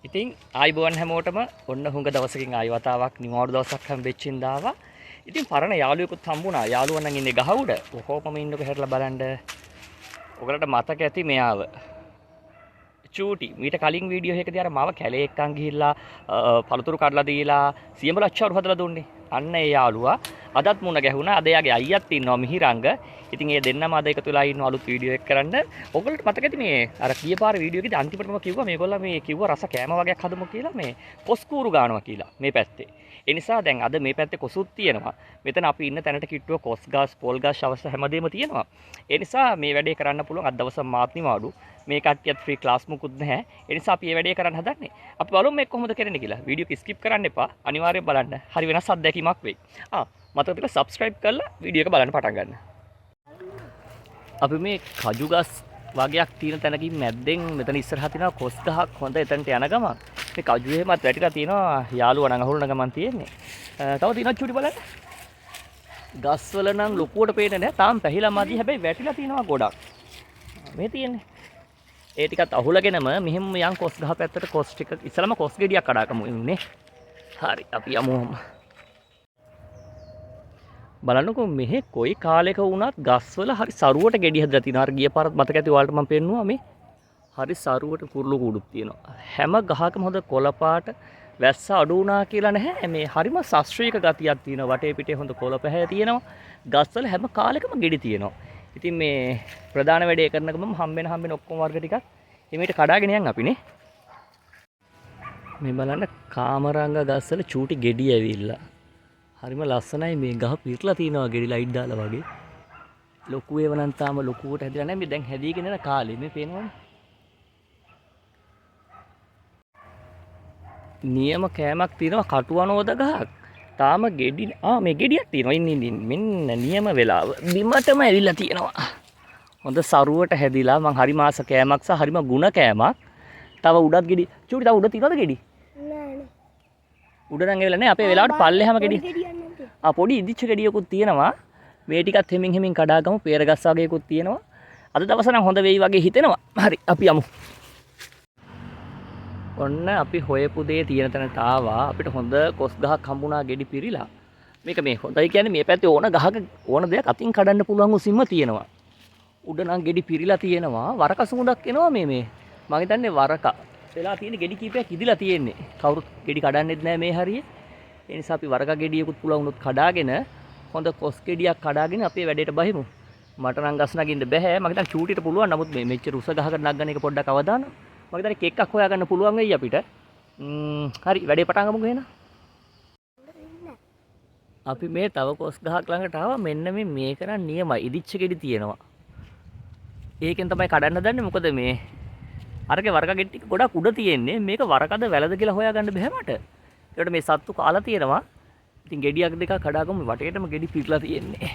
ඉතින් ආයිබෝන් හැමෝටම ඔන්න හුඟ දවසකින් ආයි වතාවක් නිවාඩු දවසක් හම්බෙච්ච ඉඳාවා. ඉතින් පරණ යාළුවෙකුත් හම්බුණා. යාළුවා නම් ඉන්නේ ගහ උඩ. කොහොමම ඉන්නක හැරලා බලන්න. ඔයගලට මතක ඇති මෙයාව. චූටි මීට කලින් වීඩියෝ එකකදී අර මාව කැලේ එක්කන් ගිහිල්ලා පළතුරු කඩලා දීලා සියඹල අච්චාරු හදලා දුන්නේ. අන්න ඒ යාළුවා අදත් මුණ ගැහුණා. අද එයාගේ අයියාත් ඉන්නවා මිහිරංග. ඉතින් ඒ දෙන්නම අද එකතු වෙලා ඉන්න අලුත් වීඩියෝ එක කරන්න. ඔයගොල්ලන්ට මතක ඇති මේ අර කීපාර වීඩියෝ එකේදී අන්තිමටම කිව්වා මේගොල්ලෝ මේ කිව්වා රස කෑම වගේක් හදමු කියලා මේ කොස්කූරු ගානවා කියලා මේ පැත්තේ. ඒ නිසා දැන් අද මේ පැත්තේ කොසුත් තියෙනවා. මෙතන අපි ඉන්න තැනට කිට්ටුව කොස් ගාස් පොල් ගාස් අවශ්‍ය හැමදේම තියෙනවා. ඒ නිසා මේ වැඩේ කරන්න පුළුවන් අද දවස මාත් නිවාඩු. මේ කට්ටියත් ෆ්‍රී ක්ලාස් මුකුත් නැහැ. ඒ නිසා අපි මේ වැඩේ කරන්න හදන්නේ. අපි බලමු මේක කොහොමද කරන්නේ කියලා. වීඩියෝ එක ස්කිප් කරන්න එපා. අනිවාර්යයෙන් බලන්න. හරි වෙනස් අත්දැකීමක් වෙයි. මතක තියලා subscribe කරලා වීඩියෝ එක බලන්න පටන් ගන්න. අපි මේ කජු ගස් වගේක් තියෙන තැනකින් මැද්දෙන් මෙතන ඉස්සරහා තියෙනවා කොස් ගහක් හොඳ එතනට යන ගමන් මේ කජු එහෙමත් වැටිලා තියෙනවා යාළුවා නම් අහුලන ගමන් තියෙන්නේ. තව තියෙනවා චුටි බලන්න. ගස් වල නම් ලොකුවට පේන්නේ නැහැ. තාම පැහිලා මදි හැබැයි වැටිලා තියෙනවා ගොඩක්. මේ තියෙන්නේ. ඒ ටිකත් අහුලගෙනම මෙහෙම යන් කොස් ගහ පැත්තට කොස් ටික ඉස්සලම කොස් ගෙඩියක් කඩාකමු ඉන්නේ. හරි අපි යමු. බලන්නකෝ මෙහෙ කොයි කාලයක වුණත් ගස්වල හරි සරුවට ගෙඩි හදලා තියෙනවා. අර ගිය පාරත් මතක ඇති ඔයාලට මම පෙන්නුවා මේ. හරි සරුවට කුරුළු කුඩුත් තියෙනවා. හැම ගහකම හොඳ කොළ පාට වැස්ස අඩු වුණා කියලා නැහැ. මේ හරිම ශාස්ත්‍රීය ගතියක් තියෙනවා. වටේ පිටේ හොඳ කොළ පැහැ තියෙනවා. ගස්වල හැම කාලෙකම ගෙඩි තියෙනවා. ඉතින් මේ ප්‍රධාන වැඩේ කරන ගමන් හම්බෙන ඔක්කොම වර්ග ටිකක් එමෙට කඩාගෙන යන් අපිනේ. මේ බලන්න කාමරංග ගස්වල චූටි ගෙඩි ඇවිල්ලා. හරිම ලස්සනයි මේ ගහ පිරලා තියෙනවා ගෙඩි ලයිට් දාලා වගේ. ලොකු ඒව නම් තාම ලොකුවට හැදිලා නැහැ. මේ දැන් හැදීගෙන යන කාලේ මේ පේනවනේ. නියම කෑමක් තියෙනවා කටුවනෝද ගහක්. තාම ගෙඩි මේ ගෙඩියක් තියෙනවා. ඉන්න මෙන්න නියම වෙලාව. බිමටම ඇවිල්ලා තියෙනවා. හොඳ සරුවට හැදිලා මං හරි මාස කෑමක් සහ හරිම ගුණ කෑමක්. තව උඩත් ගෙඩි. චූටි තව උඩ තියනවද ගෙඩි? නෑ. උඩ නම් ඇවිල්ලා නෑ. අපේ වෙලාවට පල්ලෙහාම ගෙඩි. පොඩි ඉදිච්ච ගෙඩියකුත් තියෙනවා. මේ ටිකත් හෙමින් කඩාගමු. peer ගස් වගේකුත් තියෙනවා. අද දවස නම් හොඳ වෙයි වගේ හිතෙනවා. හරි අපි යමු. ඔන්න අපි හොයපු දේ තියෙන තැනට ආවා. අපිට හොඳ කොස් ගහක් හම්බුණා ගෙඩි පිරීලා. මේක මේ හොඳයි කියන්නේ මේ පැත්තේ ඕන ගහක ඕන දෙයක් අතින් කඩන්න පුළුවන් උසින්ම තියෙනවා. උඩ නම් ගෙඩි පිරීලා තියෙනවා. වරක සුමුදක් එනවා මේ මම හිතන්නේ වරක. වෙලා තියෙන ගෙඩි කීපයක් ඉදිලා තියෙන්නේ. කවුරුත් ගෙඩි කඩන්නෙත් නැහැ මේ හරියේ. ඒ නිසා අපි වරක ගෙඩියකුත් පුළුවන් උනොත් කඩාගෙන හොඳ කොස් ගෙඩියක් කඩාගෙන අපේ වැඩේට බහිමු. මට නම් ගස් නගින්න බෑ. මම හිතන්නේ චූටිට පුළුවන්. නමුත් මේ මෙච්චර උස ගහකට නගන එක පොඩ්ඩක් අවදානම්. මම හිතන්නේ කෙක්කක් හොයාගන්න පුළුවන් වෙයි අපිට. හරි වැඩේ පටන් ගමුකෝ එහෙනම්. අපි මේ තව කොස් ගහක් ළඟට ආවා. මෙන්න මේක නම් නියමයි. ඉදිච්ච ගෙඩි තියෙනවා. ඒකෙන් තමයි කඩන්න හදන්නේ. මොකද මේ අරගේ වරක ගෙඩි ටික ගොඩක් උඩ තියෙන්නේ. මේක වරකද වැලද කියලා හොයාගන්න බෑ මට. ඒකට මේ සත්තු කාලා තියෙනවා. ඉතින් ගෙඩියක් දෙකක් කඩාගමු. වටේටම ගෙඩි පිරලා තියෙන්නේ.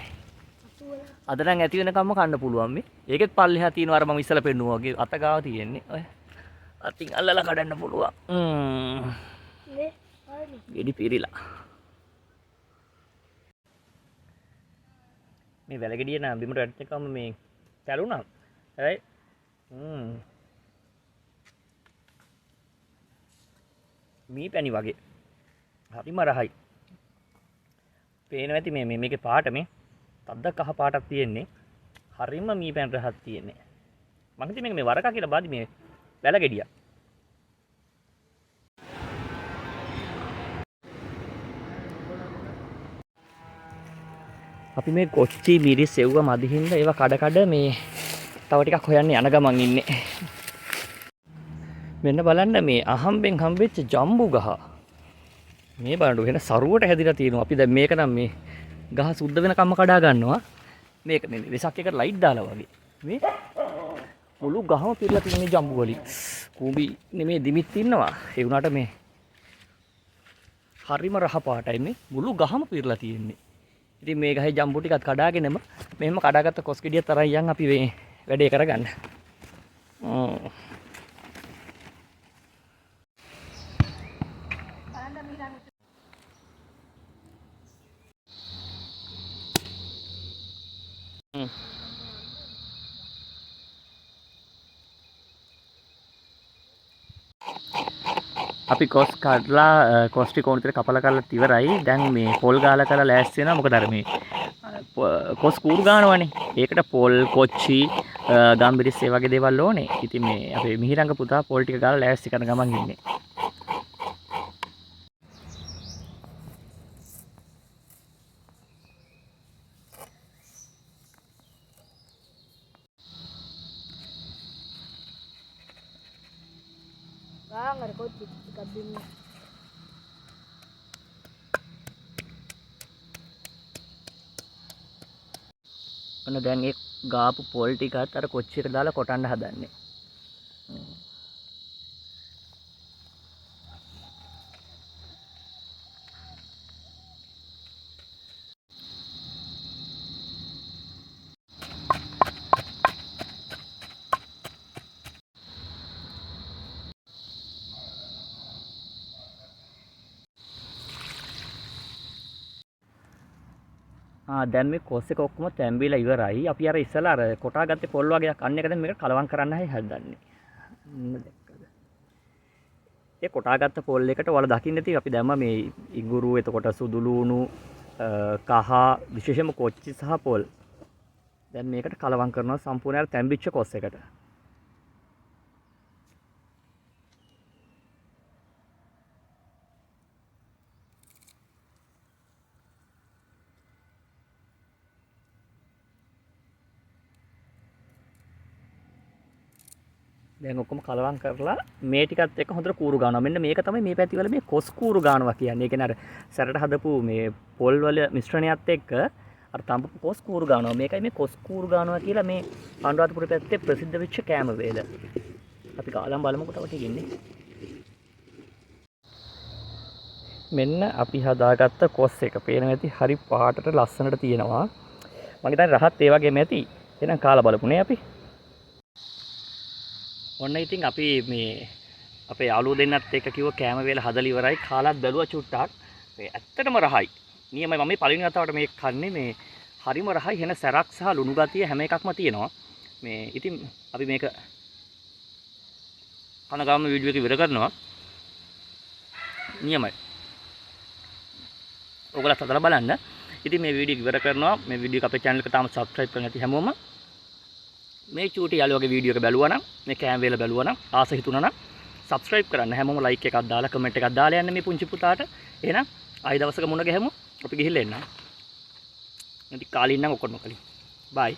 අද නම් ඇති වෙනකම්ම කන්න පුළුවන් මේ. ඒකෙත් පල්ලෙහා තියෙනවා අර මම ඉස්සලා පෙන්නුවා වගේ අත ගාව තියෙන්නේ. ඔය අතින් අල්ලලා කඩන්න පුළුවන්. ගෙඩි පිරিলা. මේ වැල ගෙඩිය නම් බිමට වැටෙනකම් මේ කැළුණා. හැබැයි මී පැණි වගේ. හරිම රහයි. පේනවා ඇති මේකේ පාට මේ තද්ද කහ පාටක් තියෙන්නේ. හරිම මී පැණි රහක් තියෙන්නේ. මම හිතන්නේ මේ වරකා කියලා බාදි මේ වැල ගෙඩිය. අපි මේ කොච්චි මිරිස් සෙව්ව මදි හින්දා ඒවා කඩ මේ තව ටිකක් හොයන්න යන ගමන් ඉන්නේ. මෙන්න බලන්න මේ අහම්බෙන් හම්බෙච්ච ජම්බු ගහ. මේ බලන්න වෙන සරුවට හැදිලා තියෙනවා. අපි දැන් මේක නම් මේ ගහ සුද්ධ වෙනකම්ම කඩා ගන්නවා. මේක මේ වෙසක් එකට ලයිට් දාලා වගේ. මේ මුළු ගහම පිරලා තියෙන මේ ජම්බු වලින්. කූඹි නෙමේ දිමිත් ඉන්නවා. ඒ වුණාට මේ හරිම රහ පාටයි මේ මුළු ගහම පිරලා තියෙන්නේ. ඉතින් මේ ගහේ ජම්බු ටිකත් කඩාගෙනම මෙහෙම කඩාගත්ත කොස් ගෙඩිය තරම් යන් අපි මේ වැඩේ කරගන්න. අපි කොස් කඩලා කොස් ටික ඕන විදිහට කපලා කරලා ඉවරයි. දැන් මේ පොල් ගාලා කරලා ලෑස්ති වෙනවා. මොකද අර මේ කොස් කූරු ගන්නවනේ. ඒකට පොල් කොච්චි ගම්බිරිස් ඒ වගේ දේවල් ඕනේ. ඉතින් මේ අපේ මිහිරංග පුතා පොල් ටික ගාලා ලෑස්ති කරන ගමන් ඉන්නේ. Nggak kok kabin. ඔන්න දැන් ඒ ගාපු පොල් ටිකත් අර කොච්චියට දාලා කොටන්න හදන්නේ. දැන් මේ කොස් එක ඔක්කොම තැම්බිලා ඉවරයි. අපි අර ඉස්සලා අර කොටා ගත්තේ පොල් වගේ අන්න එක දැන් මේක කලවම් කරන්නයි හදන්නේ. දැක්කද? ඒ කොටා ගත්ත පොල් එකට ඔයාලා දකින්න තියෙන්නේ අපි දැම්ම මේ ඉඟුරු එතකොට සුදු ලුණු කහ විශේෂයෙන්ම කොච්චි සහ පොල්. දැන් මේකට කලවම් කරනවා සම්පූර්ණ අර තැම්බිච්ච කොස් එකට. දැන් ඔක්කොම කලවම් කරලා මේ ටිකත් එක්ක හොඳට කූරු ගන්නවා. මෙන්න මේක තමයි මේ පැතිවල මේ කොස් කූරු ගන්නවා කියන්නේ. ඒ කියන්නේ අර සැරට හදපු මේ පොල් වල මිශ්‍රණයත් එක්ක අර තඹපු කොස් කූරු ගන්නවා. මේකයි මේ කොස් කූරු ගන්නවා කියලා මේ අනුරාධපුර පැත්තේ ප්‍රසිද්ධ වෙච්ච කෑම වේල. අපි කාලම් බලමුකෝ තව ටිකින්නේ. මෙන්න අපි හදාගත්ත කොස් එක. පේනවා ඇති හරි පාටට ලස්සනට තියෙනවා. මම හිතන්නේ රහත් ඒ වගේම ඇති. එහෙනම් කාලා බලමුනේ අපි. ඔන්න ඉතින් අපි මේ අපේ යාළුවෝ දෙන්නත් එක්ක කිව්ව කෑම වේල හදලා ඉවරයි. කාලත් බැලුවා චුට්ටක්. මේ ඇත්තටම රහයි. නියමයි මම මේ පළවෙනි වතාවට මේක කන්නේ මේ හරිම රහයි. වෙන සැරක් සහ ලුණු ගතිය හැම එකක්ම තියෙනවා. මේ ඉතින් අපි මේක කන ගාම වීඩියෝ එක ඉවර කරනවා. නියමයි. ඔයගොල්ලෝ හදලා බලන්න. ඉතින් මේ වීඩියෝ ඉවර කරනවා. මේ වීඩියෝ එක අපේ channel එක තාම subscribe කරලා නැති හැමෝම මේ චූටි යාළුවගේ වීඩියෝ එක බැලුවා නම් මේ කෑම වේල බැලුවා නම් ආස හිතුණා නම් subscribe කරන්න හැමෝම like එකක් දාලා comment එකක් දාලා යන්න මේ පුංචි පුතාට. එහෙනම් ආයි දවසක මුණ ගැහෙමු. අපි ගිහිල්ලා එන්න. නැති කාලින් නම් ඔක්කොම කලින්. bye.